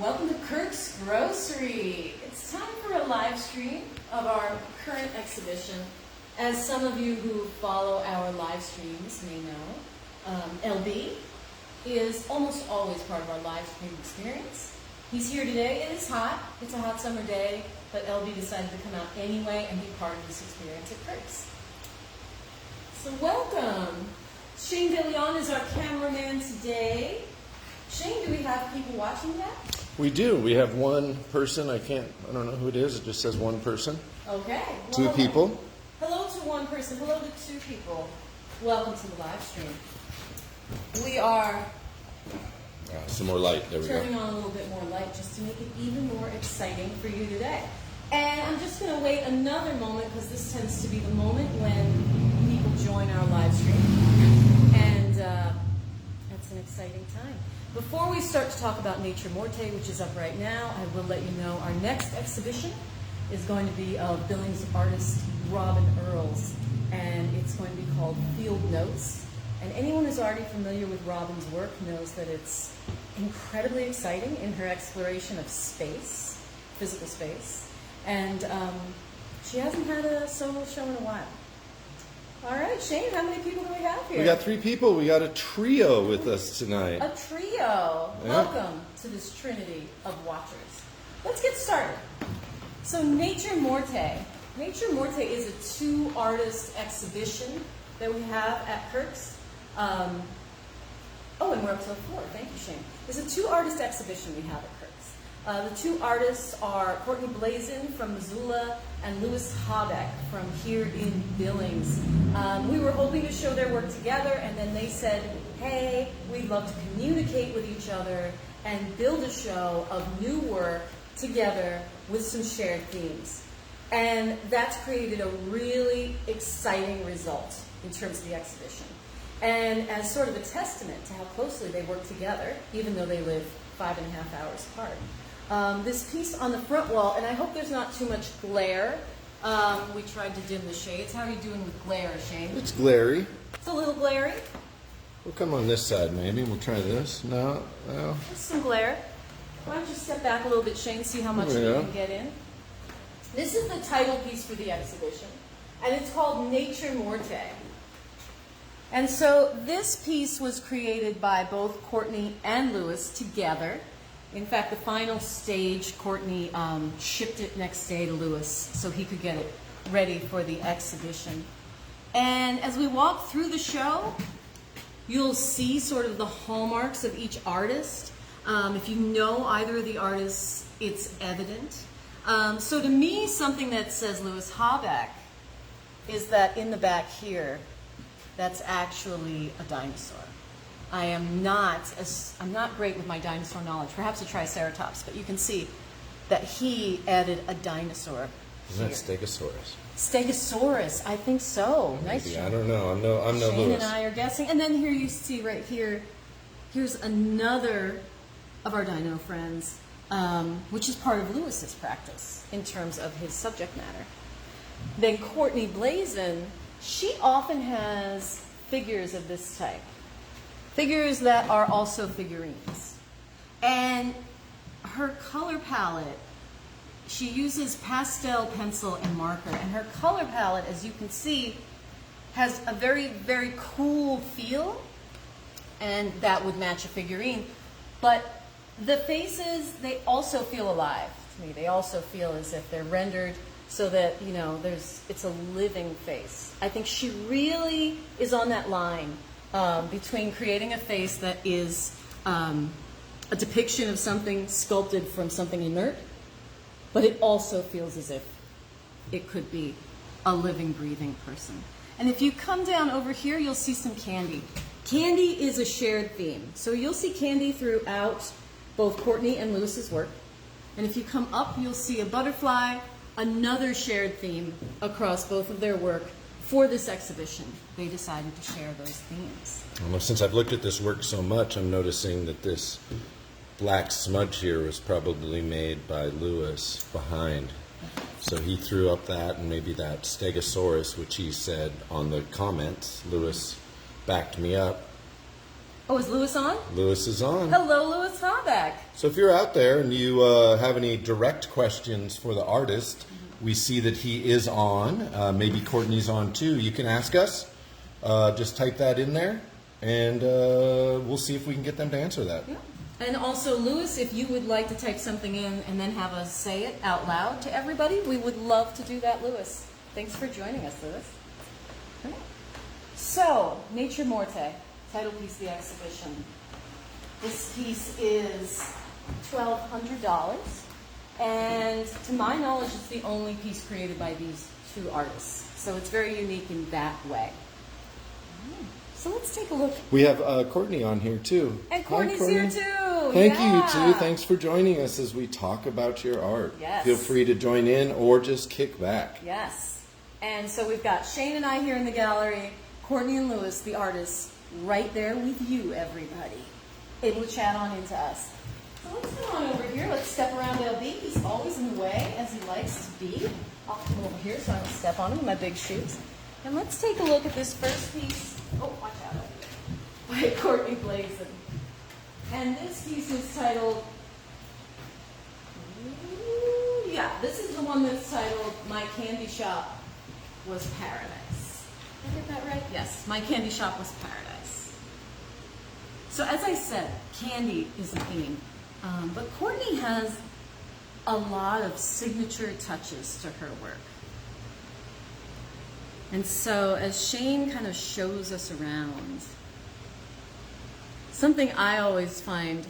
Welcome to Kirks Grocery. It's time for a live stream of our current exhibition. As some of you who follow our live streams may know, LB is almost always part of our live stream experience. He's here today. It is hot. It's a hot summer day, but LB decided to come out anyway and be part of this experience at Kirks. So welcome. Shane DeLeon is our cameraman today. Shane, do we have people watching yet? We do. We have one person. I don't know who it is. It just says one person. Okay. Two people. Hello to one person. Hello to two people. Welcome to the live stream. We are Some more light. There we go. turning on a little bit more light just to make it even more exciting for you today. And I'm just going to wait another moment because this tends to be the moment when people join our live stream. And that's an exciting time. Before we start to talk about Nature Morte, which is up right now, I will let you know our next exhibition is going to be of Billings artist Robin Earls, and it's going to be called Field Notes. And anyone who's already familiar with Robin's work knows that it's incredibly exciting in her exploration of space, physical space. And she hasn't had a solo show in a while. All right, Shane, how many people do we have here? We got three people. We got a trio with us tonight. A trio. Yeah. Welcome to this trinity of watchers. Let's get started. So Nature Morte. Nature Morte is a two-artist exhibition that we have at Kirks. And we're up to the floor. Thank you, Shane. There's a two-artist exhibition we have at Kirks. The two artists are Courtney and Blazon from Missoula and Louis Habeck from here in Billings. We were hoping to show their work together, and then they said, hey, we'd love to communicate with each other and build a show of new work together with some shared themes. And that's created a really exciting result in terms of the exhibition. And as sort of a testament to how closely they work together, even though they live 5.5 hours apart. This piece on the front wall, and I hope there's not too much glare. We tried to dim the shades. How are you doing with glare, Shane? It's glary. It's a little glary. We'll come on this side, maybe. We'll try this. No. There's some glare. Why don't you step back a little bit, Shane, see how much you can get in. This is the title piece for the exhibition, and it's called Nature Morte. And so this piece was created by both Courtney and Louis together. In fact, the final stage, Courtney shipped it next day to Louis so he could get it ready for the exhibition. And as we walk through the show, you'll see sort of the hallmarks of each artist. If you know either of the artists, it's evident. So to me, something that says Louis Habeck is that in the back here, that's actually a dinosaur. I'm not great with my dinosaur knowledge, perhaps a Triceratops, but you can see that he added a dinosaur. Isn't that Stegosaurus? Stegosaurus, I think so. Nice. Maybe. I don't know. I'm no Shane Louis. and I are guessing. And then here you see right here, here's another of our dino friends, which is part of Louis's practice in terms of his subject matter. Then Courtney Blazon, she often has figures of this type. Figures that are also figurines. And her color palette, she uses pastel pencil and marker. And her color palette, as you can see, has a very, very cool feel. And that would match a figurine. But the faces, they also feel alive to me. They also feel as if they're rendered so that, you know, it's a living face. I think she really is on that line between creating a face that is a depiction of something sculpted from something inert, but it also feels as if it could be a living, breathing person. And if you come down over here, you'll see some candy. Candy is a shared theme. So you'll see candy throughout both Courtney and Louis's work. And if you come up, you'll see a butterfly, another shared theme across both of their work. For this exhibition, they decided to share those themes. Well, since I've looked at this work so much, I'm noticing that this black smudge here was probably made by Louis behind. So he threw up that, and maybe that Stegosaurus, which he said on the comments, Louis backed me up. Oh, is Louis on? Louis is on. Hello, Louis Habeck. So if you're out there and you have any direct questions for the artist, we see that he is on. Maybe Courtney's on too. You can ask us. Just type that in there, and we'll see if we can get them to answer that. Yeah. And also, Louis, if you would like to type something in and then have us say it out loud to everybody, we would love to do that, Louis. Thanks for joining us, Louis. Okay. So, Nature Morte, title piece of the exhibition. This piece is $1,200, and to my knowledge, it's the only piece created by these two artists. So it's very unique in that way. So let's take a look. We have Courtney on here too. And Courtney's Hi, Courtney. here too. Thank Yeah. you too. Thanks for joining us as we talk about your art. Yes. Feel free to join in or just kick back. Yes. And so we've got Shane and I here in the gallery, Courtney and Louis, the artists, right there with you, everybody, able to chat on into us. So let's come on over here. Let's step around LB. He's always in the way, as he likes to be. I'll come over here so I don't step on him in my big shoes. And let's take a look at this first piece. Oh, watch out. By Courtney Blazon. And this piece is titled, this is the one that's titled My Candy Shop Was Paradise. Did I get that right? Yes, My Candy Shop Was Paradise. So as I said, candy is the theme. But Courtney has a lot of signature touches to her work. And so as Shane kind of shows us around, something I always find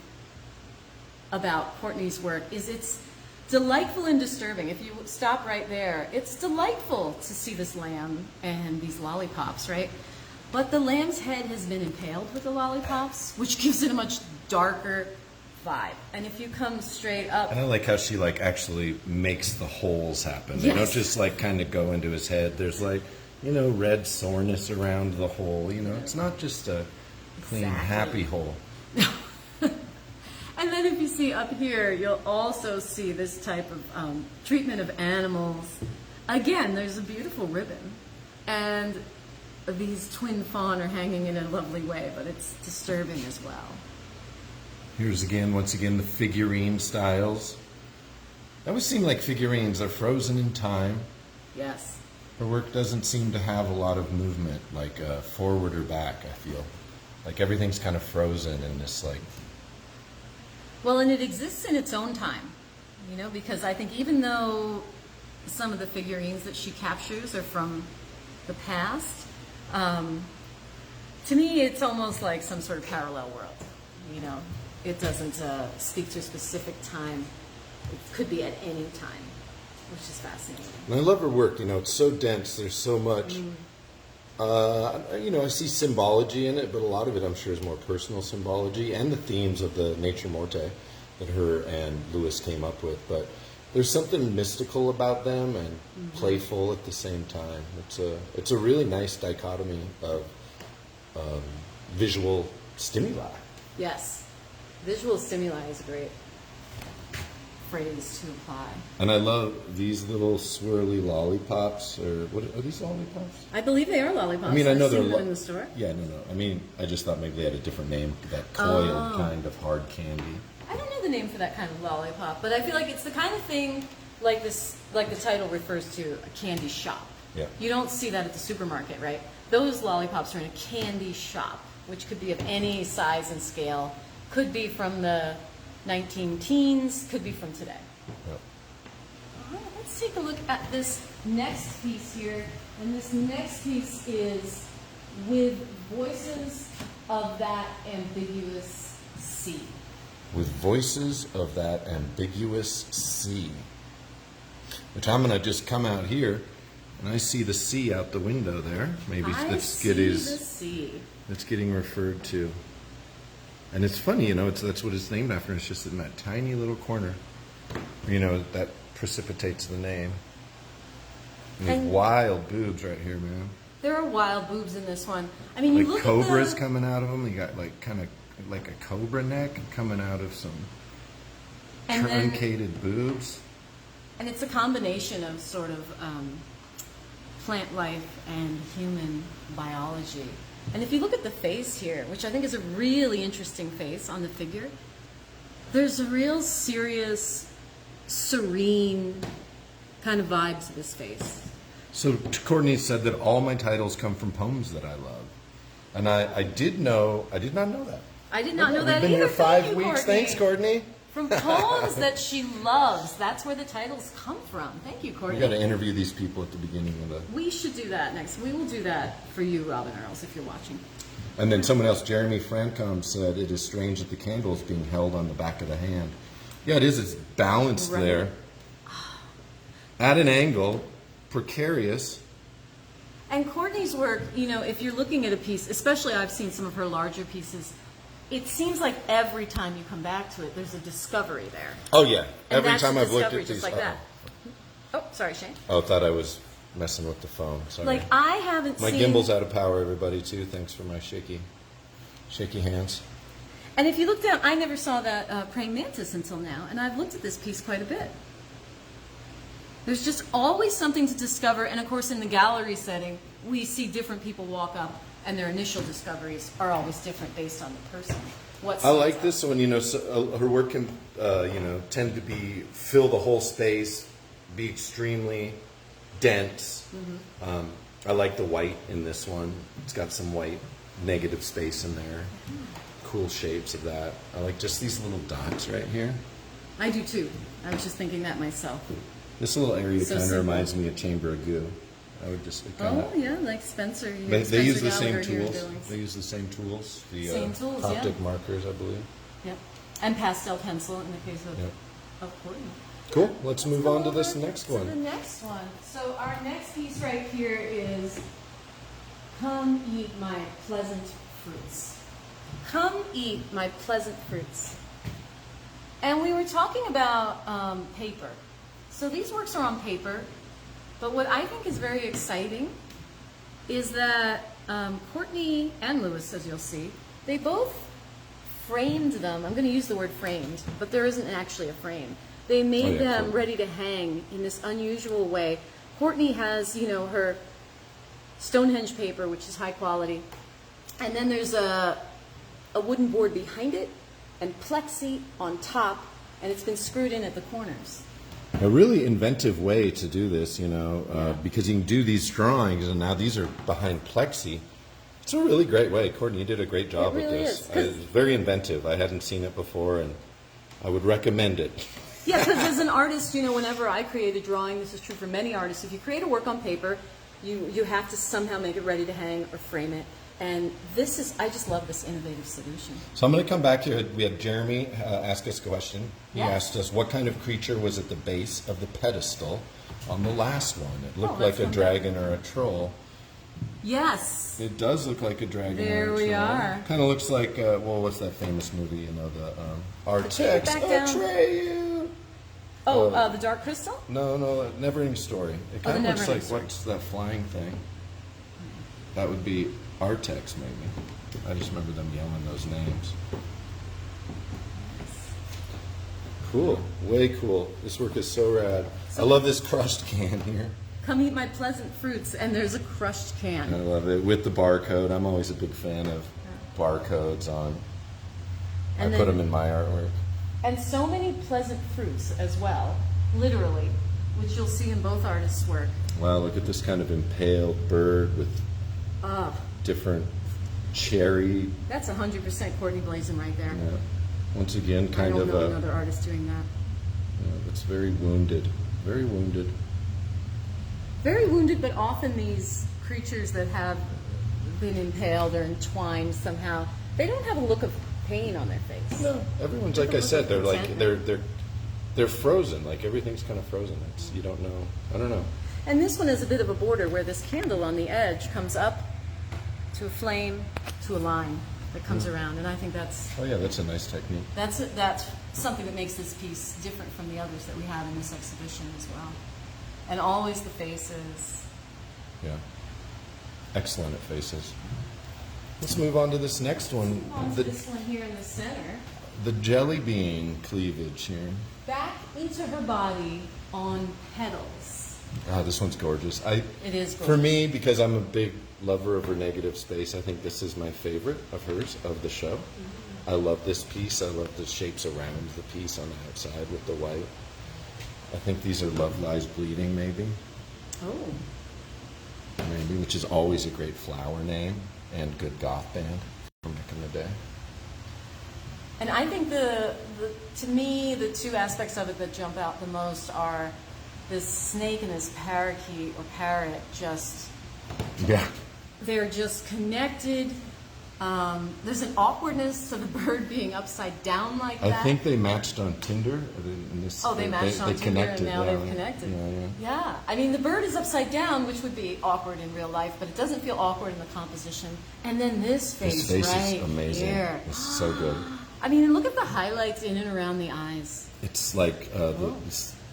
about Courtney's work is it's delightful and disturbing. If you stop right there, it's delightful to see this lamb and these lollipops, right? But the lamb's head has been impaled with the lollipops, which gives it a much darker vibe. And if you come straight up... And I like how she actually makes the holes happen. Yes. They don't just kind of go into his head. There's red soreness around the hole. It's not just a clean, happy hole. And then if you see up here, you'll also see this type of treatment of animals. Again, there's a beautiful ribbon. And these twin fawn are hanging in a lovely way, but it's disturbing as well. Here's once again, the figurine styles. It always seem like figurines are frozen in time. Yes. Her work doesn't seem to have a lot of movement, forward or back, I feel. Everything's kind of frozen in this, Well, and it exists in its own time, because I think even though some of the figurines that she captures are from the past, to me it's almost like some sort of parallel world, It doesn't speak to a specific time. It could be at any time, which is fascinating. And I love her work, it's so dense, there's so much. I see symbology in it, but a lot of it I'm sure is more personal symbology and the themes of the Nature Morte that her and Louis came up with. But there's something mystical about them and playful at the same time. It's a really nice dichotomy of visual stimuli. Yes. Visual stimuli is a great phrase to apply. And I love these little swirly lollipops, or what are these lollipops? I believe they are lollipops. I mean, I know they're in the store. Yeah, no. I mean, I just thought maybe they had a different name, that coiled kind of hard candy. I don't know the name for that kind of lollipop, but I feel like it's the kind of thing like this, like the title refers to, a candy shop. Yeah. You don't see that at the supermarket, right? Those lollipops are in a candy shop, which could be of any size and scale. Could be from the 19-teens, could be from today. Yep. All right, let's take a look at this next piece here. And this next piece is With Voices of That Ambiguous Sea. With Voices of That Ambiguous Sea. Which I'm going to just come out here, and I see the sea out the window there. Maybe I see the sea. That's getting referred to. And it's funny, that's what it's named after. It's just in that tiny little corner. That precipitates the name. And these wild boobs right here, man. There are wild boobs in this one. I mean, you look cobras at the... coming out of them. You got kind of like a cobra neck coming out of some truncated boobs. And it's a combination of sort of plant life and human biology. And if you look at the face here, which I think is a really interesting face on the figure, there's a real serious, serene kind of vibe to this face. So Courtney said that all my titles come from poems that I love. And I did not know that. I did not know that We've been either. here 5 Thank you, weeks. Courtney. Thanks, Courtney. From poems that she loves. That's where the titles come from. Thank you, Courtney. We got to interview these people at the beginning of the... We should do that next. We will do that for you, Robin Earls, if you're watching. And then someone else, Jeremy Francom, said, it is strange that the candle is being held on the back of the hand. Yeah, it is. It's balanced Right. there. At an angle, precarious. And Courtney's work, you know, if you're looking at a piece, especially I've seen some of her larger pieces, it seems like every time you come back to it, there's a discovery there. Oh, yeah. And Every that's time a I've looked discovery at just these... like that. Oh, sorry, Shane. Oh, I thought I was messing with the phone. Sorry. Like, I haven't My seen... gimbal's out of power, everybody, too. Thanks for my shaky hands. And if you look down, I never saw that praying mantis until now, and I've looked at this piece quite a bit. There's just always something to discover, and of course in the gallery setting, we see different people walk up, and their initial discoveries are always different based on the person. I like this one. You know, her work can, tend to fill the whole space, be extremely dense. Mm-hmm. I like the white in this one. It's got some white negative space in there. Cool shapes of that. I like just these little dots right here. I do too. I was just thinking that myself. This little area So kind of simple. reminds me of Chamber of Goo. I would just kinda, Oh yeah, like Spencer. They use the same Gallagher here tools. doing. They use the same tools. The Same tools, optic yeah. markers, I believe. Yep. And pastel pencil in the case of, Yep. of Courtney. Cool. Let's move go on to over this next to one. the next one. So our next piece right here is Come Eat My Pleasant Fruits. Come eat my pleasant fruits. And we were talking about paper. So these works are on paper, but what I think is very exciting is that Courtney and Louis, as you'll see, they both framed them. I'm going to use the word framed, but there isn't actually a frame. They made them cool. ready to hang in this unusual way. Courtney has, you know, her Stonehenge paper, which is high quality, and then there's a wooden board behind it and plexi on top, and it's been screwed in at the corners. A really inventive way to do this, because you can do these drawings, and now these are behind plexi. It's a really great way. Courtney, you did a great job with really this. is, It's very inventive. I hadn't seen it before, and I would recommend it. Yeah, because as an artist, you know, whenever I create a drawing, this is true for many artists, if you create a work on paper, you have to somehow make it ready to hang or frame it. And this is, I just love this innovative solution. So I'm going to come back to it. We had Jeremy ask us a question. He Yeah. asked us what kind of creature was at the base of the pedestal on the last one. It looked that's like a one dragon or a troll. Yes. It does look like a dragon There or a we troll. are. Kind of looks like, what's that famous movie, the Artex back down. Atreyu. The Dark Crystal? No, Never Ending Story. It kind The of looks Never like, Ending Story. what's that flying thing? That would be Artex, maybe. I just remember them yelling those names. Cool. Way cool. This work is so rad. I love this crushed can here. Come eat my pleasant fruits, and there's a crushed I can. love it. With the barcode. I'm always a big fan of barcodes on. And I put then- them in my artwork. And so many pleasant fruits as well, literally, which you'll see in both artists' work. Wow, look at this kind of impaled bird with different cherry. That's 100% Courtney Blazon right there. Yeah. Once again, I kind don't of know a. another artist doing that. It's very wounded. Very wounded. Very wounded, but often these creatures that have been impaled or entwined somehow, they don't have a look of pain on their face. No, everyone's like I said. They're like they're frozen. Like everything's kind of frozen. You don't know. I don't know. And this one is a bit of a border where this candle on the edge comes up to a flame to a line that comes around, and I think that's Oh yeah, that's a nice technique. that's something that makes this piece different from the others that we have in this exhibition as well. And always the faces. Yeah. Excellent at faces. Let's move on to this next one. This one here in the center. The jelly bean cleavage here. Back into her body on petals. This one's gorgeous. It is gorgeous. For me, because I'm a big lover of her negative space, I think this is my favorite of hers, of the show. Mm-hmm. I love this piece. I love the shapes around the piece on the outside with the white. I think these are Love Lies Bleeding, maybe. Oh. Maybe, which is always a great flower name and good goth band from back in the day. And I think to me, the two aspects of it that jump out the most are this snake and this parakeet or parrot just... Yeah. They're just connected. There's an awkwardness to the bird being upside down like that. I think they matched on Tinder. They matched on Tinder connected, and now they've connected. Yeah. I mean, the bird is upside down, which would be awkward in real life, but it doesn't feel awkward in the composition. And then this face right is amazing. Here. It's so good. I mean, look at the highlights in and around the eyes. It's like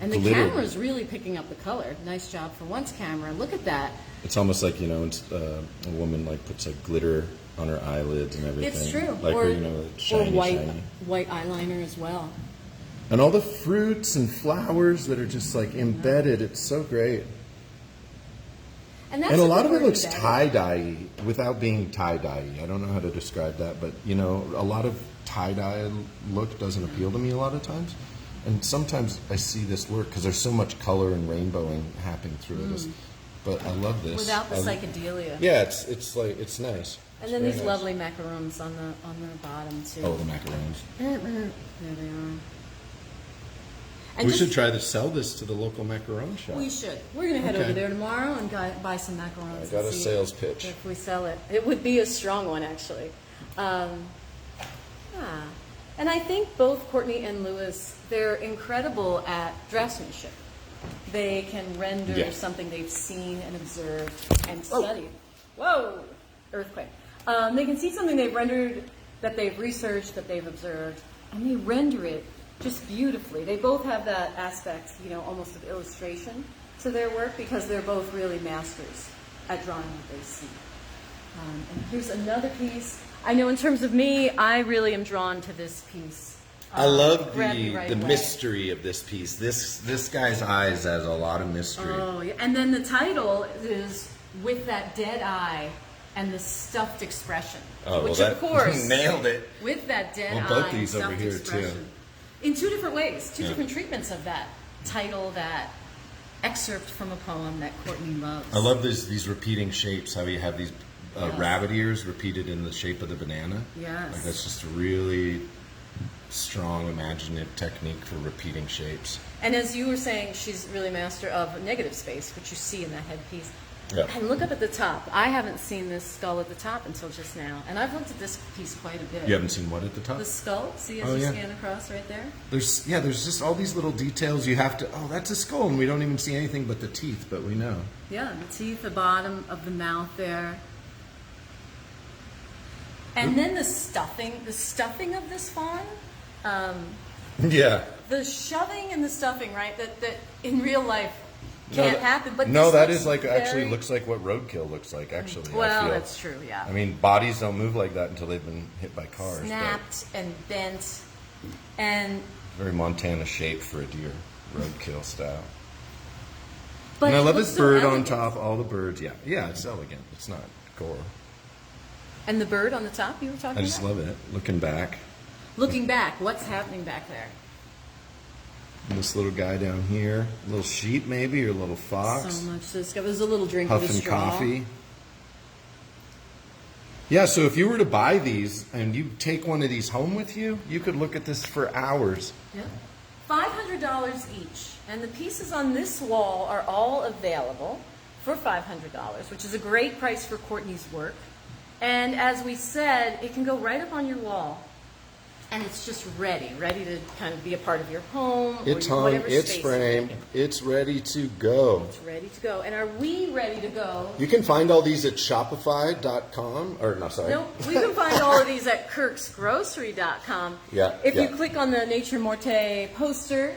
and the camera's really picking up the color. Nice job for one's camera. Look at that. It's almost like, a woman like puts like glitter on her eyelids and everything. It's true. Like or, shiny, white eyeliner as well. And all the fruits and flowers that are just like embedded. It's so great. And a lot of it looks tie-dye without being tie-dye. I don't know how to describe that, but a lot of tie-dye look doesn't appeal to me a lot of times. And sometimes I see this work because there's so much color and rainbowing happening through it. But I love this. Without the psychedelia. Yeah, it's nice. And then these lovely macarons on the bottom too. Oh, the macarons. There they are. And we should try to sell this to the local macaron shop. We should. We're going to head over there tomorrow and buy some macarons. I got a sales pitch. If we sell it. It would be a strong one, actually. And I think both Courtney and Louis, they're incredible at draftsmanship. They can render something they've seen and observed and studied. Whoa! Earthquake. They can see something they've rendered, that they've researched, that they've observed, and they render it just beautifully. They both have that aspect, almost of illustration to their work because they're both really masters at drawing what they see. And here's another piece. I know in terms of me, I really am drawn to this piece. I love the mystery of this piece. This guy's eyes has a lot of mystery. Oh, yeah. And then the title is With That Dead Eye and the Stuffed Expression. Oh, which, of course, nailed it. With that dead eye both these and over stuffed here, expression. too. In two different ways, two different treatments of that title, that excerpt from a poem that Courtney loves. I love these repeating shapes, how you have these rabbit ears repeated in the shape of the banana. Yes. Like that's just a really strong imaginative technique for repeating shapes. And as you were saying, she's really master of negative space, which you see in that headpiece. Yeah. And look up at the top. I haven't seen this skull at the top until just now. And I've looked at this piece quite a bit. You haven't seen what at the top? The skull. See as you scan across right there? There's just all these little details you have to, that's a skull, and we don't even see anything but the teeth, but we know. Yeah, the teeth, the bottom of the mouth there. And then the stuffing of this fawn. Yeah. The shoving and the stuffing, right? That in real life can't happen. But no, that is like actually looks like what roadkill looks like. Actually, well, I feel. That's true. Yeah. I mean, bodies don't move like that until they've been hit by cars. Snapped and bent, and very Montana shape for a deer, roadkill style. But and I love this bird elegant. on top. All the birds, yeah, it's elegant. It's not gore. And the bird on the top you were talking about? I just love it. Looking back. Looking back, what's happening back there? And this little guy down here, a little sheep maybe, or a little fox. So much to discover. There's a little drink with a Huffing straw. coffee. Yeah, so if you were to buy these and you take one of these home with you, you could look at this for hours. Yeah. $500 each. And the pieces on this wall are all available for $500, which is a great price for Courtney's work. And as we said, it can go right up on your wall. And it's just ready to kind of be a part of your home. It's or hung, whatever it's space framed, it's ready to go. It's ready to go. And are we ready to go? You can find all these at Shopify.com, or no, sorry. No, we can find all of these at KirksGrocery.com. Yeah. If you click on the Nature Morte poster,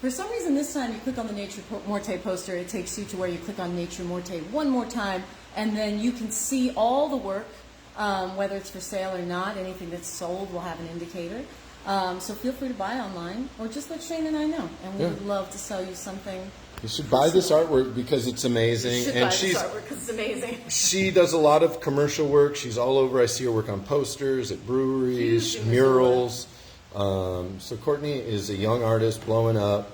for some reason this time you click on the Nature Morte poster, it takes you to where you click on Nature Morte one more time, and then you can see all the work. Whether it's for sale or not, anything that's sold will have an indicator. So feel free to buy online, or just let Shane and I know, and we would love to sell you something. You should buy this artwork because it's amazing. You should and buy she's this artwork because it's amazing. She does a lot of commercial work. She's all over. I see her work on posters at breweries, Huge murals. So Courtney is a young artist blowing up.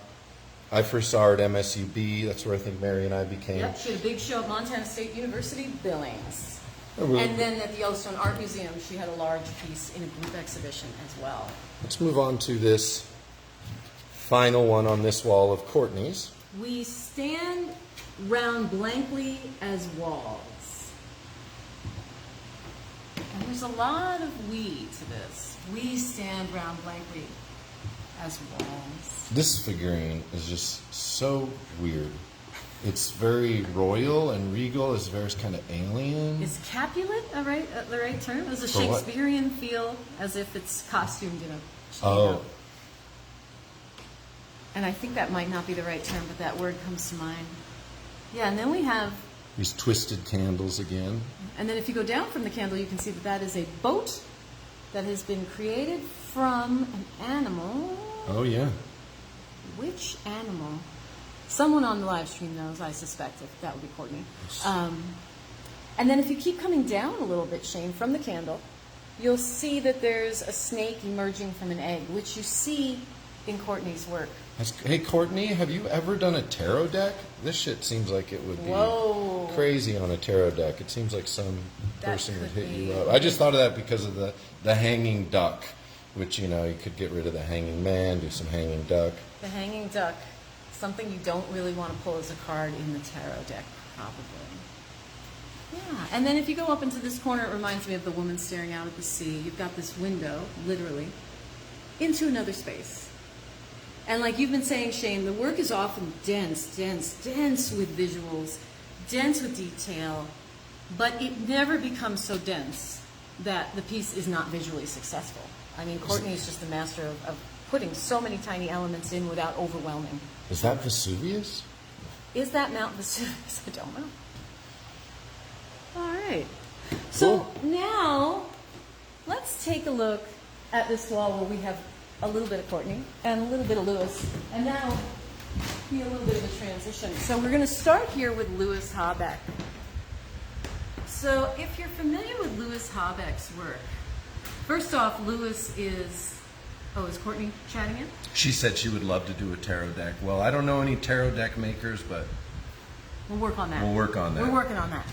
I first saw her at MSUB. That's where I think Mary and I became. Yep, she had a big show at Montana State University, Billings. Oh, really? And then at the Yellowstone Art Museum, she had a large piece in a group exhibition as well. Let's move on to this final one on this wall of Courtney's. We stand round blankly as walls. And there's a lot of we to this. We stand round blankly as walls. This figurine is just so weird. It's very royal and regal. It's very kind of alien. Is Capulet the right term? There's a For what? Shakespearean feel, as if it's costumed in a Oh. And I think that might not be the right term, but that word comes to mind. Yeah, and then we have, These twisted candles again. and then if you go down from the candle, you can see that that is a boat that has been created from an animal. Oh, yeah. Which animal? Someone on the live stream knows, I suspect, if that would be Courtney. And then if you keep coming down a little bit, Shane, from the candle, you'll see that there's a snake emerging from an egg, which you see in Courtney's work. Hey, Courtney, have you ever done a tarot deck? This shit seems like it would be crazy on a tarot deck. It seems like some person would hit you up. I just thought of that because of the hanging duck, which, you know, you could get rid of the hanging man, do some hanging duck. The hanging duck, something you don't really want to pull as a card in the tarot deck, probably. Yeah, and then if you go up into this corner, it reminds me of the woman staring out at the sea. You've got this window, literally, into another space. And like you've been saying, Shane, the work is often dense with visuals, dense with detail, but it never becomes so dense that the piece is not visually successful. I mean, Courtney is just a master of putting so many tiny elements in without overwhelming. Is that Vesuvius? Is that Mount Vesuvius? I don't know. All right. So now, let's take a look at this wall where we have a little bit of Courtney and a little bit of Louis, and now be a little bit of a transition. So we're going to start here with Louis Habeck. So if you're familiar with Louis Habeck's work, first off, Louis is... Oh, is Courtney chatting in? She said she would love to do a tarot deck. Well, I don't know any tarot deck makers, but We'll work on that. we'll work on that. We're working on that.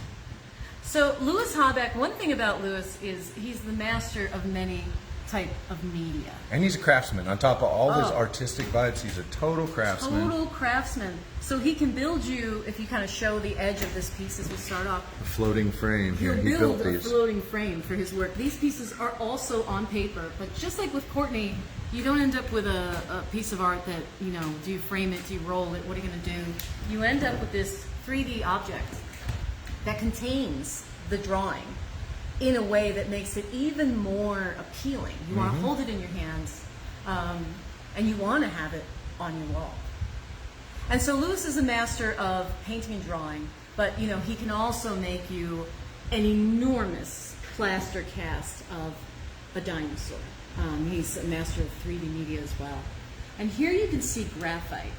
So Louis Habeck, one thing about Louis is he's the master of many type of media. And he's a craftsman. On top of all his artistic vibes, he's a total craftsman. Total craftsman. So he can build you, if you kind of show the edge of this piece as we start off, A floating frame. Here, he'll he built build a these. floating frame for his work. These pieces are also on paper, but just like with Courtney, you don't end up with a piece of art that, you know, do you frame it, do you roll it, what are you going to do? You end up with this 3D object that contains the drawing in a way that makes it even more appealing. You want to hold it in your hands, and you want to have it on your wall. And so Louis is a master of painting and drawing, but, you know, he can also make you an enormous plaster cast of a dinosaur. He's a master of 3D media as well. And here you can see graphite.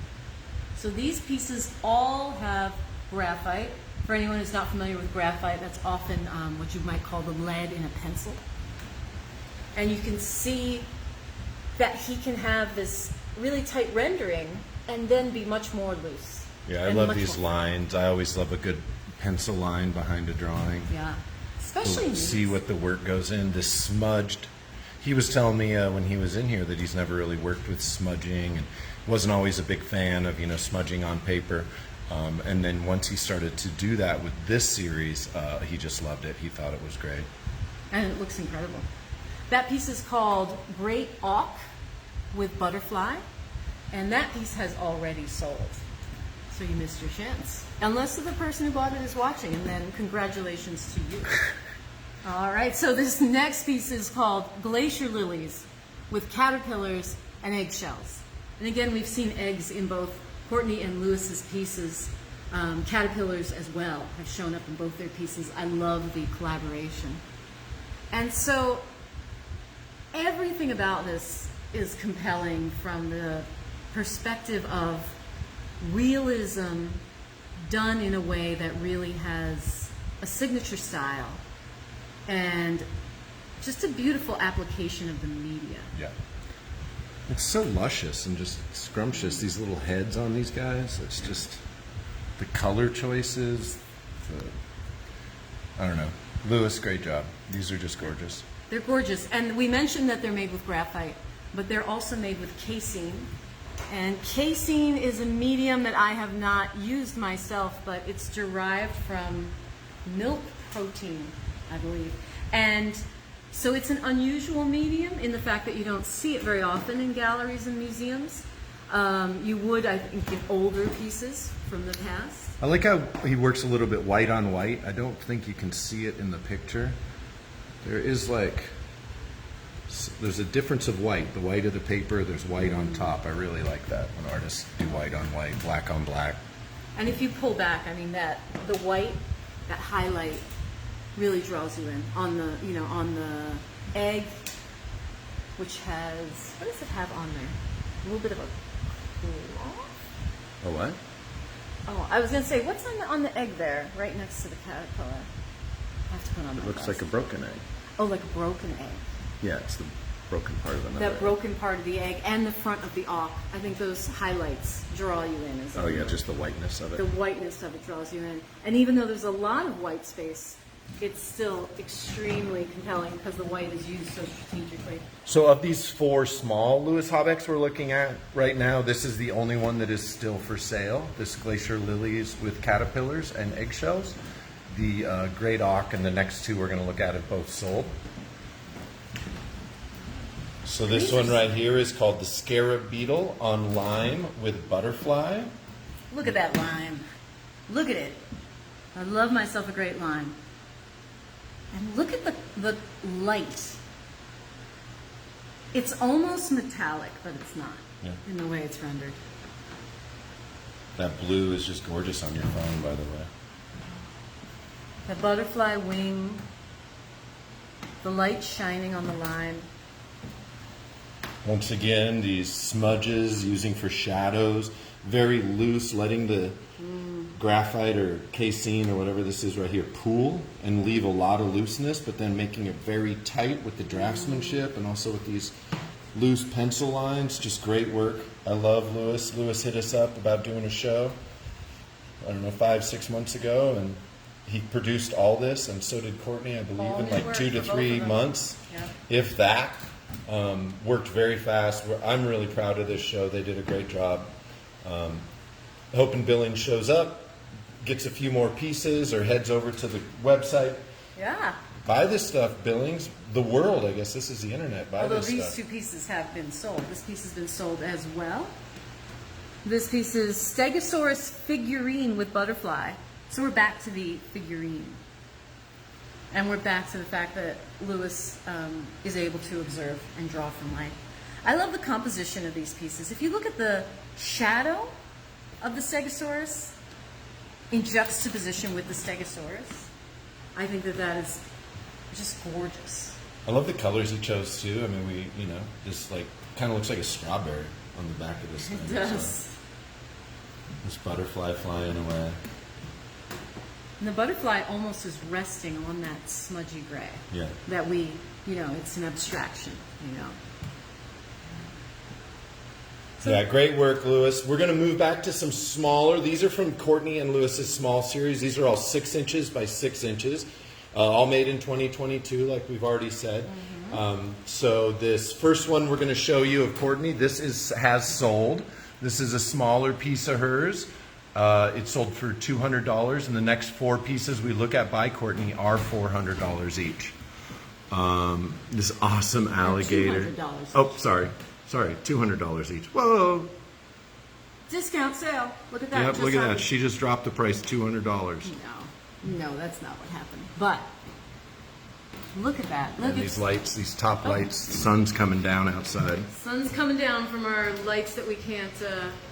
So these pieces all have graphite. For anyone who's not familiar with graphite, that's often what you might call the lead in a pencil. And you can see that he can have this really tight rendering and then be much more loose. Yeah, I and love much these more- lines. I always love a good pencil line behind a drawing. Yeah, especially To see what the work goes in. This smudged. He was telling me when he was in here that he's never really worked with smudging and wasn't always a big fan of, you know, smudging on paper. And then once he started to do that with this series, he just loved it. He thought it was great. And it looks incredible. That piece is called Great Auk with Butterfly, and that piece has already sold. So you missed your chance. Unless the person who bought it is watching, and then congratulations to you. All right, so this next piece is called Glacier Lilies with caterpillars and eggshells. And again, we've seen eggs in both Courtney and Louis's pieces. Caterpillars as well have shown up in both their pieces. I love the collaboration. And so everything about this is compelling from the perspective of realism done in a way that really has a signature style and just a beautiful application of the media. Yeah. It's so luscious and just scrumptious, these little heads on these guys. It's just the color choices. I don't know. Louis, great job. These are just gorgeous. They're gorgeous. And we mentioned that they're made with graphite, but they're also made with casein. And casein is a medium that I have not used myself, but it's derived from milk protein, I believe. And so it's an unusual medium in the fact that you don't see it very often in galleries and museums. You would, I think, in older pieces from the past. I like how he works a little bit white on white. I don't think you can see it in the picture. There is there's a difference of white. The white of the paper, there's white on top. I really like that when artists do white on white, black on black. And if you pull back, I mean, the white, that highlight really draws you in on the, on the egg, which has, what does it have on there? A little bit of a cloth? A what? Oh, I was going to say, what's on the egg there, right next to the caterpillar? I have to put on my It looks glasses. like a broken egg. Oh, like a broken egg. Yeah, it's the broken part of another That egg. broken part of the egg and the front of the auk. I think those highlights draw you in. Oh yeah, just the whiteness of it. The whiteness of it draws you in. And even though there's a lot of white space, it's still extremely compelling because the white is used so strategically. So of these 4 small Louis Habecks we're looking at right now, this is the only one that is still for sale. This glacier lilies with caterpillars and eggshells. The great auk and the next 2 we're going to look at have both sold. So this one right here is called the Scarab Beetle on lime with butterfly. Look at that lime. Look at it. I love myself a great lime. And look at the light. It's almost metallic, but it's not in the way it's rendered. That blue is just gorgeous on your phone, by the way. The butterfly wing, the light shining on the lime. Once again, these smudges using for shadows, very loose, letting the graphite or casein or whatever this is right here pool and leave a lot of looseness, but then making it very tight with the draftsmanship and also with these loose pencil lines. Just great work. I love Louis. Louis hit us up about doing a show, I don't know, 5-6 months ago, and he produced all this, and so did Courtney, I believe, All in new like work 2 to for both 3 of them. months, Yeah. if that. Worked very fast. I'm really proud of this show. They did a great job. Hoping Billings shows up, gets a few more pieces, or heads over to the website. Yeah. Buy this stuff, Billings. The world, I guess this is the internet. Buy Although this these stuff. 2 pieces have been sold. This piece has been sold as well. This piece is Stegosaurus figurine with butterfly. So we're back to the figurine. And we're back to the fact that Louis is able to observe and draw from light. I love the composition of these pieces. If you look at the shadow of the Stegosaurus in juxtaposition with the Stegosaurus, I think that is just gorgeous. I love the colors he chose too. I mean, this like kind of looks like a strawberry on the back of this thing. It does. So, this butterfly flying away. And the butterfly almost is resting on that smudgy gray. Yeah. That it's an abstraction, So, Yeah, great work, Louis. We're going to move back to some smaller. These are from Courtney and Louis's small series. These are all 6 inches by 6 inches, all made in 2022, like we've already said. So this first one we're going to show you of Courtney, has sold. This is a smaller piece of hers. It sold for $200, and the next 4 pieces we look at by Courtney are $400 each. This awesome alligator. $200. Oh, sorry, $200 each. Whoa! discount sale. Look at that. Yep, Just look at happened. that. She just dropped the price $200. No, that's not what happened. But look at that. Look And at these lights, these top lights, the sun's coming down outside. sun's coming down from our lights that we can't,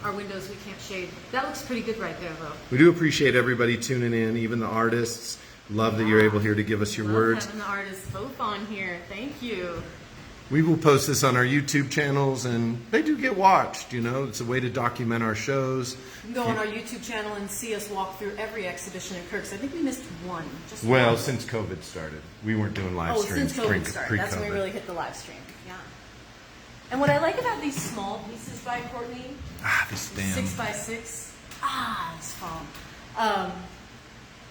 our windows we can't shade. That looks pretty good right there, though. We do appreciate everybody tuning in, even the artists. Love that you're able here to give us your Love words. having the artists both on here. Thank you. We will post this on our YouTube channels, and they do get watched, you know. It's a way to document our shows. You can go on our YouTube channel and see us walk through every exhibition at Kirks. I think we missed one. Just Well, one. since COVID started. We weren't doing live streams since COVID started. That's when we really hit the live stream. Yeah. And what I like about these small pieces by Courtney, this damn 6x6, this foam,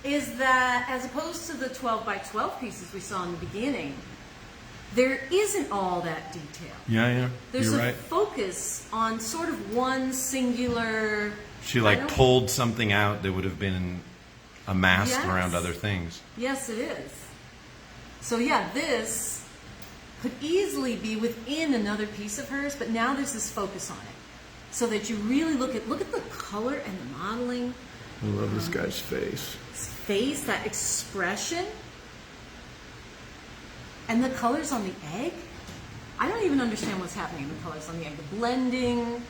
is that as opposed to the 12x12 pieces we saw in the beginning, there isn't all that detail. Yeah. There's You're a right. focus on sort of one singular. She pulled something out that would have been amassed around other things. Yes, it is. So yeah, this could easily be within another piece of hers, but now there's this focus on it, so that you really look at the color and the modeling. I love this guy's face. His face, that expression, and the colors on the egg. I don't even understand what's happening in the colors on the egg. The blending.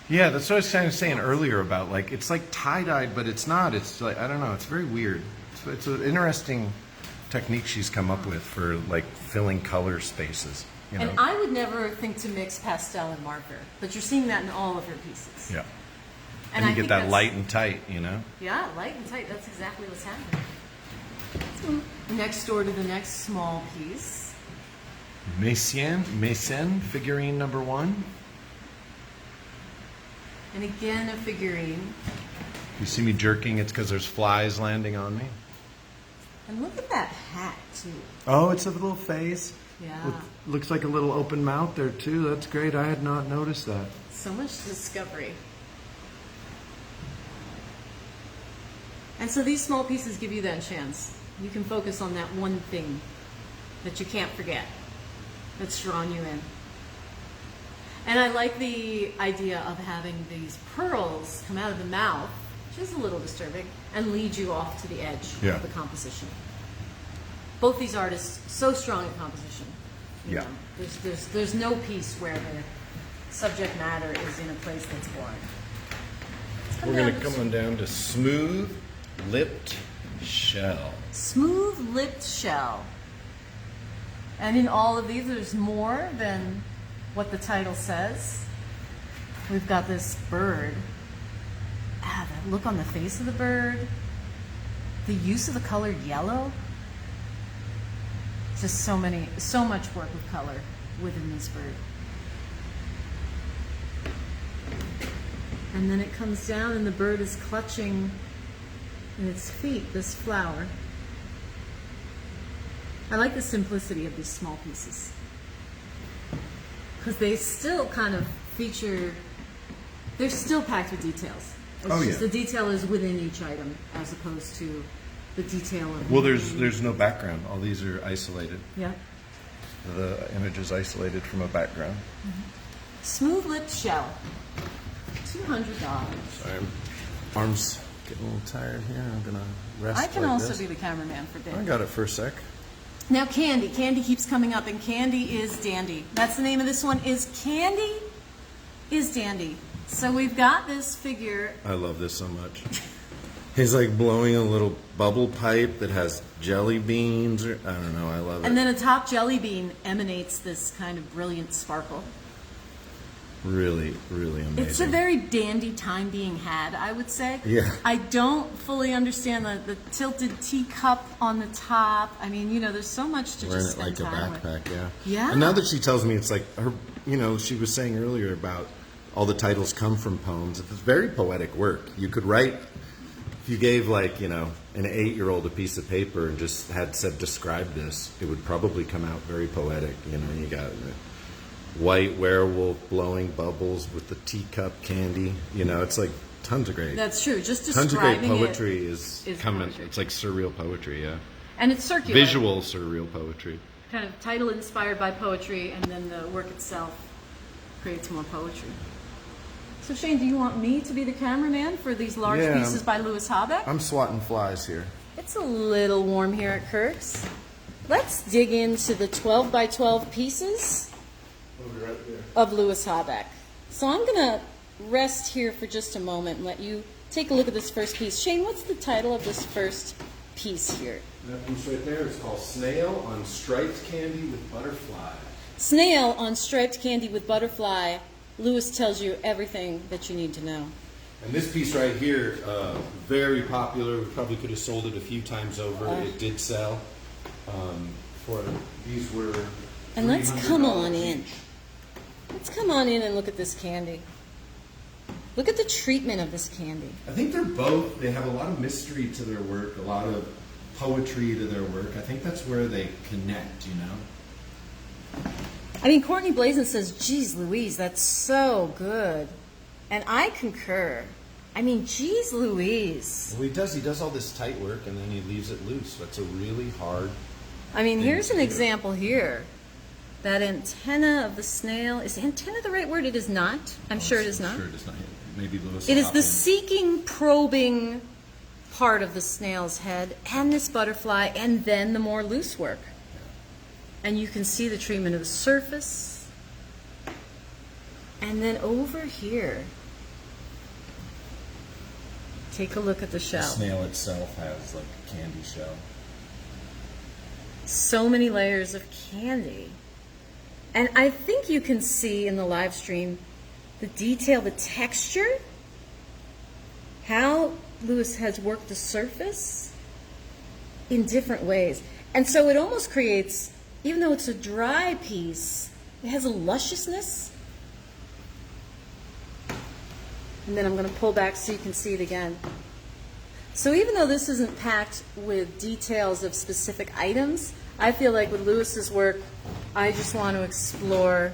Yeah, that's what I was kind of saying earlier about it's like tie-dyed, but it's not. It's like, I don't know. It's very weird. It's an interesting technique she's come up with for filling color spaces. You know? And I would never think to mix pastel and marker, but you're seeing that in all of her pieces. Yeah. And you I get think that that's- light and tight, you know? Yeah, light and tight. That's exactly what's happening. Next door to the next small piece. Meissen figurine number 1. And again, a figurine. You see me jerking, it's because there's flies landing on me. And look at that hat, too. Oh, it's a little face. Yeah. Looks like a little open mouth there, too. That's great. I had not noticed that. So much discovery. And so these small pieces give you that chance. You can focus on that one thing that you can't forget, that's drawn you in. And I like the idea of having these pearls come out of the mouth, which is a little disturbing, and lead you off to the edge of the composition. Both these artists, so strong at composition. You know, there's no piece where the subject matter is in a place that's boring. We're going to come on down to smooth lipped shell. Smooth lipped shell. And in all of these, there's more than what the title says. We've got this bird. That look on the face of the bird. The use of the color yellow. Just so much work with color within this bird. And then it comes down and the bird is clutching in its feet this flower. I like the simplicity of these small pieces because they still kind of feature, they're still packed with details. It's just the detail is within each item as opposed to the detail of there's no background. All these are isolated. Yeah. The image is isolated from a background. Smooth lipped shell. $200. Sorry, arms getting a little tired here. I'm gonna rest. I can like also this. be the cameraman for I Dandy. got it for a sec. Now Candy. Candy keeps coming up, and Candy is Dandy. That's the name of this one. Is Candy is Dandy. So we've got this figure. I love this so much. He's like blowing a little bubble pipe that has jelly beans, or I don't know. I love it. And then a top jelly bean emanates this kind of brilliant sparkle. Really, really amazing. It's a very dandy time being had, I would say. Yeah. I don't fully understand the tilted teacup on the top. I mean, you know, there's so much to wearing just it like spend a time with. backpack, yeah. Yeah. And now that she tells me it's like her, you know, she was saying earlier about all the titles come from poems. It's very poetic work. You could write, if you gave like, you know, an 8-year-old a piece of paper and just had said, describe this, it would probably come out very poetic. You know, you got white werewolf blowing bubbles with the teacup candy. You know, it's like tons of great. That's true. Just Tons of great describing poetry it is is coming. poetry. It's like surreal poetry, yeah. And it's circular. Visual surreal poetry. Kind of title inspired by poetry, and then the work itself creates more poetry. So Shane, do you want me to be the cameraman for these large Yeah. pieces by Louis Habeck? I'm swatting flies here. It's a little warm here at Kirks. Let's dig into the 12 by 12 pieces of Louis Habeck. So I'm going to rest here for just a moment and let you take a look at this first piece. Shane, what's the title of this first piece here? That piece right there is called Snail on Striped Candy with Butterfly. Snail on striped candy with butterfly. Louis tells you everything that you need to know. And this piece right here, very popular. We probably could have sold it a few times over. It did sell. These were. And let's come on $300 in. each. Let's come on in and look at this candy. Look at the treatment of this candy. I think they have a lot of mystery to their work, a lot of poetry to their work. I think that's where they connect, you know? I mean, Courtney Blazon says, geez Louise, that's so good. And I concur. I mean, geez Louise. Well, he does all this tight work and then he leaves it loose. That's a really hard. I mean, here's to an do. example here. That antenna of the snail, is antenna the right word? It is not. I'm sure it is not. Sure it is not. Maybe Louis. It is the seeking, probing part of the snail's head and this butterfly and then the more loose work. And you can see the treatment of the surface. And then over here, take a look at the shell. The snail itself has like a candy shell. So many layers of candy. And I think you can see in the live stream the detail, the texture, how Louis has worked the surface in different ways. And so it almost creates, even though it's a dry piece, it has a lusciousness. And then I'm going to pull back so you can see it again. So even though this isn't packed with details of specific items, I feel like with Louis's work, I just want to explore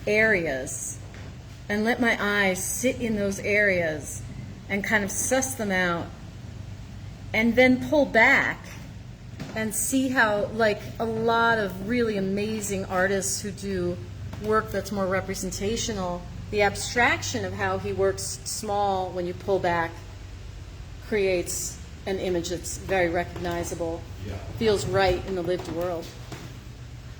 areas and let my eyes sit in those areas and kind of suss them out and then pull back and see how, like a lot of really amazing artists who do work that's more representational, the abstraction of how he works small when you pull back creates an image that's very recognizable, feels right in the lived world.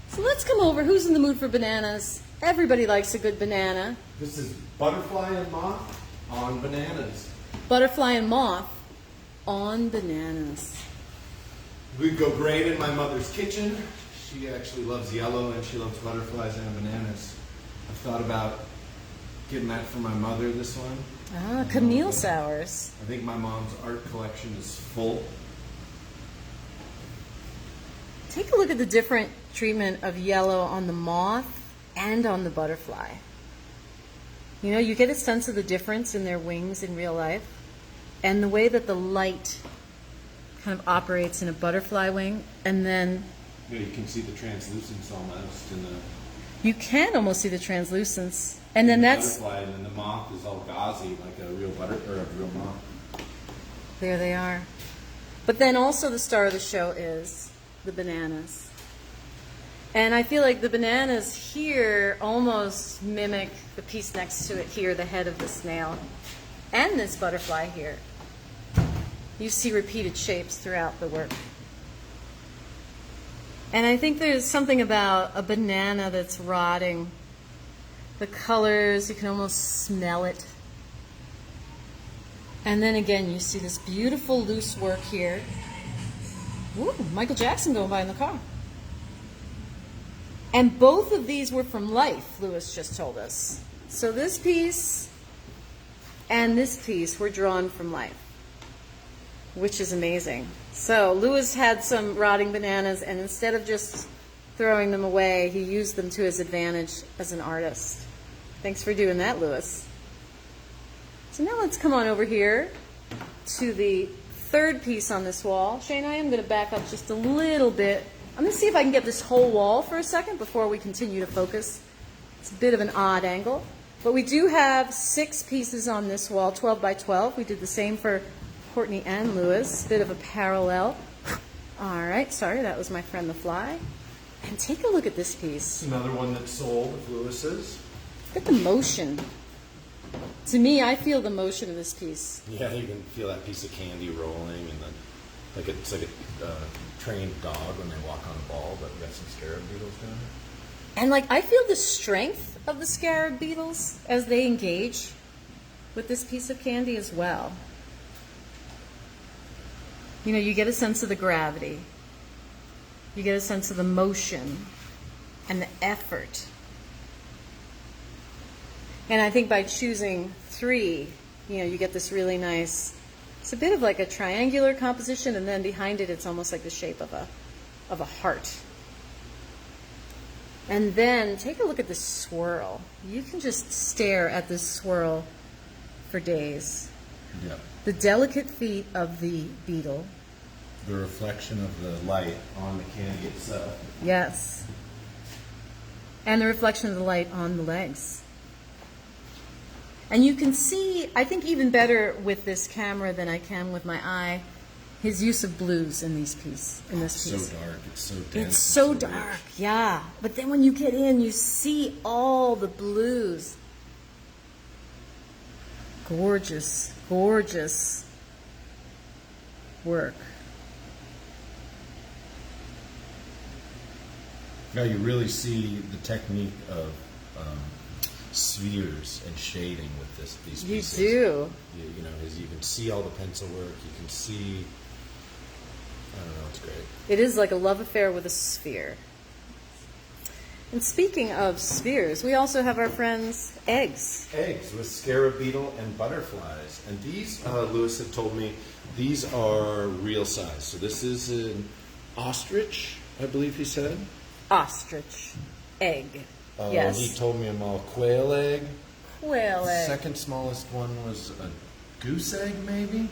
So let's come over. Who's in the mood for bananas? Everybody likes a good banana. This is Butterfly and Moth on bananas. Butterfly and moth on bananas. We go great in my mother's kitchen. She actually loves yellow and she loves butterflies and bananas. I've thought about getting that for my mother, this one. Ah, Camille sours. I think my mom's art collection is full. Take a look at the different treatment of yellow on the moth and on the butterfly. You know, you get a sense of the difference in their wings in real life and the way that the light kind of operates in a butterfly wing, and then Yeah, you can see the translucence almost in the you can almost see the translucence. And then that's butterfly, and then the moth is all gauzy like a real real moth. there they are. But then also the star of the show is the bananas. And I feel like the bananas here almost mimic the piece next to it here, the head of the snail, and this butterfly here. You see repeated shapes throughout the work. And I think there's something about a banana that's rotting. The colors, you can almost smell it. And then again, you see this beautiful loose work here. Ooh, Michael Jackson going by in the car. And both of these were from life, Louis just told us. So this piece and this piece were drawn from life, which is amazing. So Louis had some rotting bananas, and instead of just throwing them away, he used them to his advantage as an artist. Thanks for doing that, Louis. So now let's come on over here to the third piece on this wall. Shane, I am going to back up just a little bit. I'm going to see if I can get this whole wall for a second before we continue to focus. It's a bit of an odd angle. But we do have 6 pieces on this wall, 12 by 12. We did the same for Courtney and Louis. Bit of a parallel. All right, sorry, that was my friend the fly. And take a look at this piece. Another one that's sold of Louis's. Look at the motion. To me, I feel the motion of this piece. Yeah, you can feel that piece of candy rolling, and then it's like a trained dog when they walk on a ball, but we got some scarab beetles down there. And like I feel the strength of the scarab beetles as they engage with this piece of candy as well. You know, you get a sense of the gravity. You get a sense of the motion and the effort. And I think by choosing 3, you get this really nice, it's a bit of like a triangular composition, and then behind it, it's almost like the shape of a heart. And then take a look at this swirl. You can just stare at this swirl for days. Yeah. The delicate feet of the beetle. The reflection of the light on the candy itself. Yes. And the reflection of the light on the legs. And you can see, I think even better with this camera than I can with my eye, his use of blues in this piece. So dark. It's so dense. It's so dark, rich. yeah. But then when you get in, you see all the blues. Gorgeous, gorgeous work. Now you really see the technique of spheres and shading with these pieces. You do. You can see all the pencil work. You can see. I don't know. It's great. It is like a love affair with a sphere. And speaking of spheres, we also have our friends' eggs. Eggs with scarab beetle and butterflies. And these, Louis had told me, these are real size. So this is an ostrich, I believe he said. Ostrich egg. Yes. He told me I'm all quail egg. Quail The egg. second smallest one was a goose egg, maybe?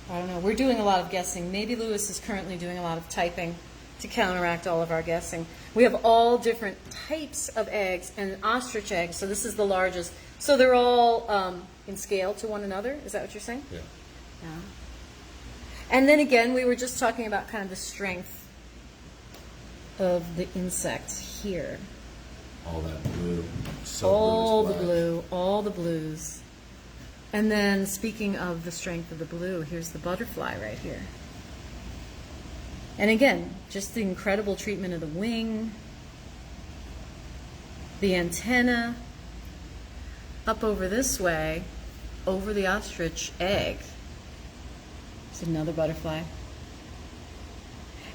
I don't know. We're doing a lot of guessing. Maybe Louis is currently doing a lot of typing to counteract all of our guessing. We have all different types of eggs and ostrich eggs. So this is the largest. So they're all in scale to one another. Is that what you're saying? Yeah. Yeah. And then again, we were just talking about kind of the strength of the insect here. All that blue. So All blue the is black. blue, all the blues. And then speaking of the strength of the blue, here's the butterfly right here. And again, just the incredible treatment of the wing, the antenna, up over this way, over the ostrich egg. There's another butterfly.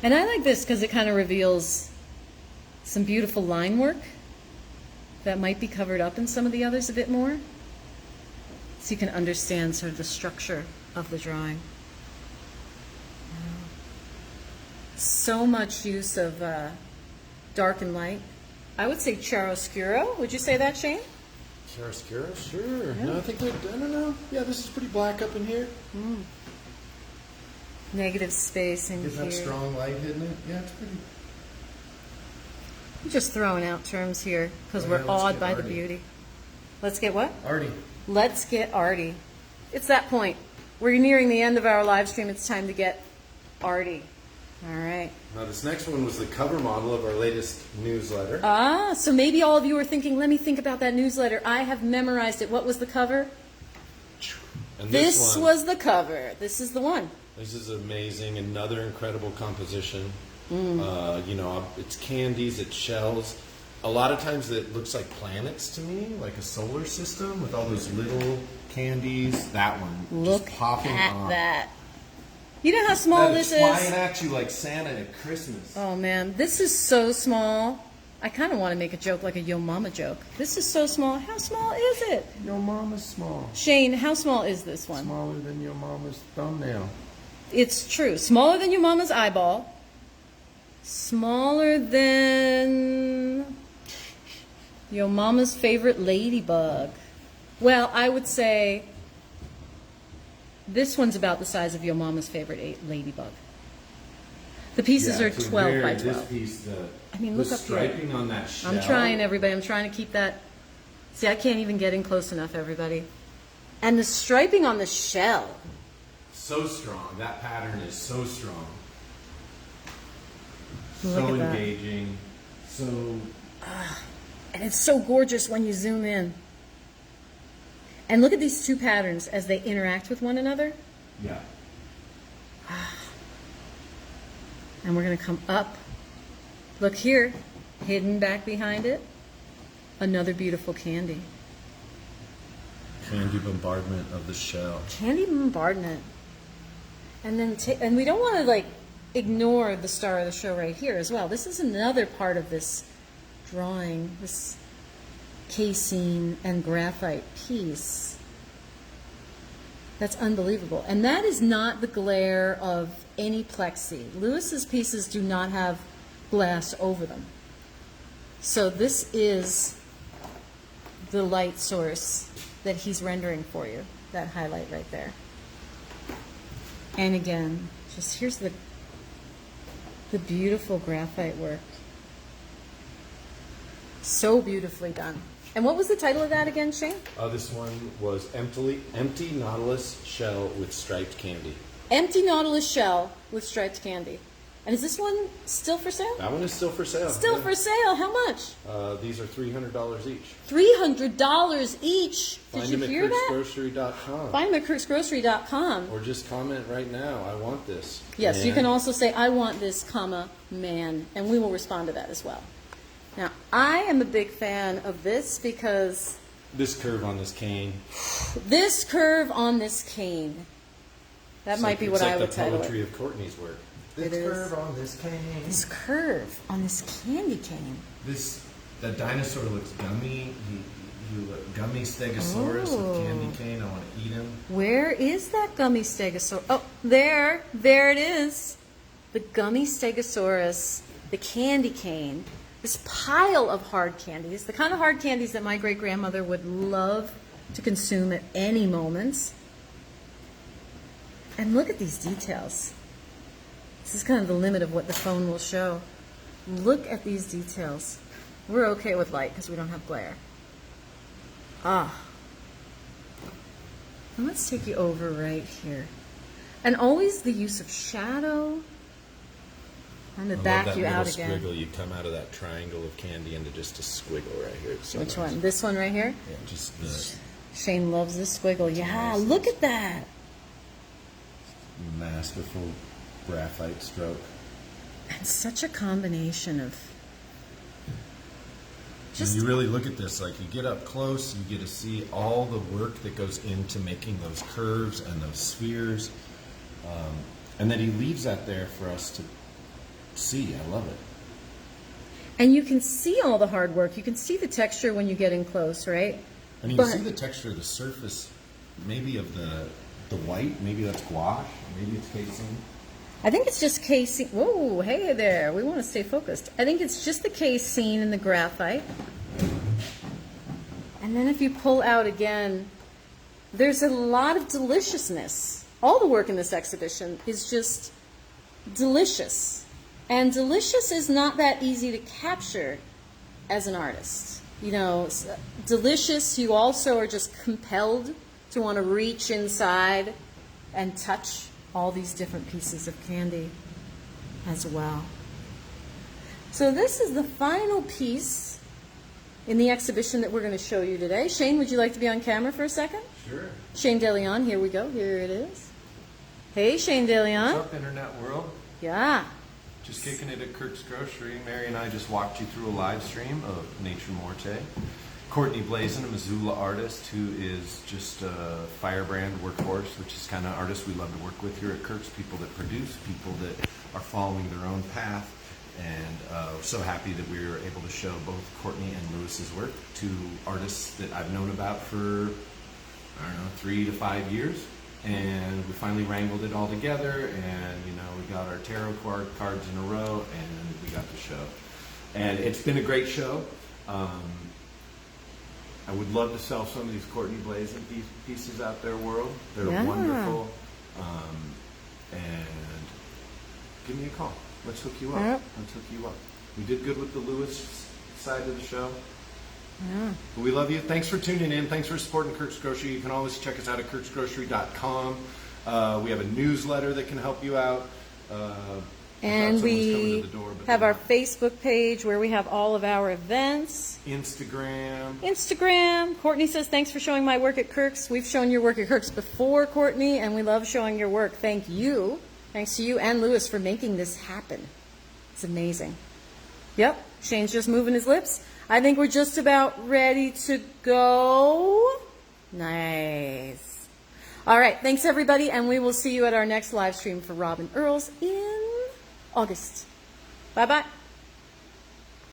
And I like this because it kind of reveals some beautiful line work that might be covered up in some of the others a bit more. So you can understand sort of the structure of the drawing. So much use of dark and light. I would say chiaroscuro. Would you say that, Shane? Chiaroscuro? Sure. Yeah. No, I think I don't know. Yeah, this is pretty black up in here. Negative space in Gives here. that strong light, isn't it? Yeah, it's pretty. I'm just throwing out terms here because Oh, we're yeah, let's awed get by the arty. beauty. Let's get what? Arty. Let's get arty. It's that point. We're nearing the end of our live stream. It's time to get arty. All right. Now, this next one was the cover model of our latest newsletter. So maybe all of you are thinking, let me think about that newsletter. I have memorized it. What was the cover? And This one, was the cover. This is the one. This is amazing. Another incredible composition. It's candies, it's shells. A lot of times it looks like planets to me, like a solar system with all those little candies. That one Look just popping at off. that. You know how small That this is flying is? at you like Santa at Christmas. Oh man, this is so small. I kind of want to make a joke like a Yo Mama joke. This is so small. How small is it? Your mama's small. Shane, how small is this one? Smaller than your mama's thumbnail. It's true. Smaller than your mama's eyeball. Smaller than your mama's favorite ladybug. Well, I would say this one's about the size of your mama's favorite ladybug. The pieces are 12 by 12. This piece, I mean, the look up here. striping on that shell. I'm trying, everybody. I'm trying to keep that. See, I can't even get in close enough, everybody. And the striping on the shell. So strong. That pattern is so strong. Look So at that. engaging. So And it's so gorgeous when you zoom in. And look at these two patterns as they interact with one another. yeah. And we're going to come up. Look here, hidden back behind it. Another beautiful candy. Candy bombardment of the shell. Candy bombardment. And then, and we don't want to like ignore the star of the show right here as well. This is another part of this drawing, this casein and graphite piece. That's unbelievable. And that is not the glare of any plexi. Lewis's pieces do not have glass over them. So this is the light source that he's rendering for you, that highlight right there. And again, just here's the beautiful graphite work. So beautifully done. And what was the title of that again, Shane? This one was Empty Nautilus Shell with Striped Candy. Empty Nautilus Shell with Striped Candy. And is this one still for sale? That one is still for sale. Still for sale. How much? These are $300 each. $300 each. Did you hear that? Find them at kirksgrocery.com. Find them at kirksgrocery.com. Or just comment right now, I want this. Yes, and you can also say, I want this, comma, man, and we will respond to that as well. Now, I am a big fan of this because... This curve on this cane. This curve on this cane. That might be what I would title it. It's like the poetry of Courtney's work. This curve on this cane. This curve on this candy cane. The dinosaur looks gummy. He look gummy stegosaurus with candy cane. I want to eat him. Where is that gummy stegosaurus? Oh, there it is. The gummy stegosaurus, the candy cane, this pile of hard candies, the kind of hard candies that my great-grandmother would love to consume at any moment. And look at these details. This is kind of the limit of what the phone will show. Look at these details. We're okay with light because we don't have glare. Ah. And let's take you over right here. And always the use of shadow. I'm going to back you out again. Squiggle. You come out of that triangle of candy into just a squiggle right here. So which one? This one right here? Yeah, just the... Shane loves this squiggle. Yeah, look at that. Masterful graphite stroke. And such a combination of... When you really look at this, like you get up close, you get to see all the work that goes into making those curves and those spheres. And then he leaves that there for us to see. I love it. And you can see all the hard work. You can see the texture when you get in close, right? And you can see the texture of the surface, maybe of the white, maybe that's gouache, maybe it's casein. I think it's just casein. Whoa, hey there. We want to stay focused. I think it's just the casein and the graphite. And then if you pull out again, there's a lot of deliciousness. All the work in this exhibition is just delicious. And delicious is not that easy to capture as an artist. You know, delicious, you also are just compelled to want to reach inside and touch all these different pieces of candy as well. So this is the final piece in the exhibition that we're going to show you today. Shane, would you like to be on camera for a second? Sure. Shane DeLeon, here we go. Here it is. Hey, Shane DeLeon. What's up, Internet world? Yeah. Just kicking it at Kirks Grocery. Mary and I just walked you through a live stream of Nature Morte. Courtney Blazon, a Missoula artist who is just a firebrand workhorse, which is kind of artists we love to work with here at Kirks, people that produce, people that are following their own path. And we're so happy that we were able to show both Courtney and Louis's work, two artists that I've known about for, I don't know, 3 to 5 years. And we finally wrangled it all together, and you know, we got our tarot cards in a row, and we got the show. And it's been a great show. I would love to sell some of these Courtney Blazon pieces out there, world. They're wonderful. And give me a call. Let's hook you up. Yep. Let's hook you up. We did good with the Louis side of the show. Yeah. But we love you. Thanks for tuning in. Thanks for supporting Kirks Grocery. You can always check us out at kirksgrocery.com. We have a newsletter that can help you out. And we have our Facebook page where we have all of our events. Instagram. Courtney says, thanks for showing my work at Kirks. We've shown your work at Kirks before, Courtney, and we love showing your work. Thank you. Thanks to you and Louis for making this happen. It's amazing. Yep, Shane's just moving his lips. I think we're just about ready to go. Nice. All right, thanks everybody, and we will see you at our next live stream for Robin Earls in August. Bye bye.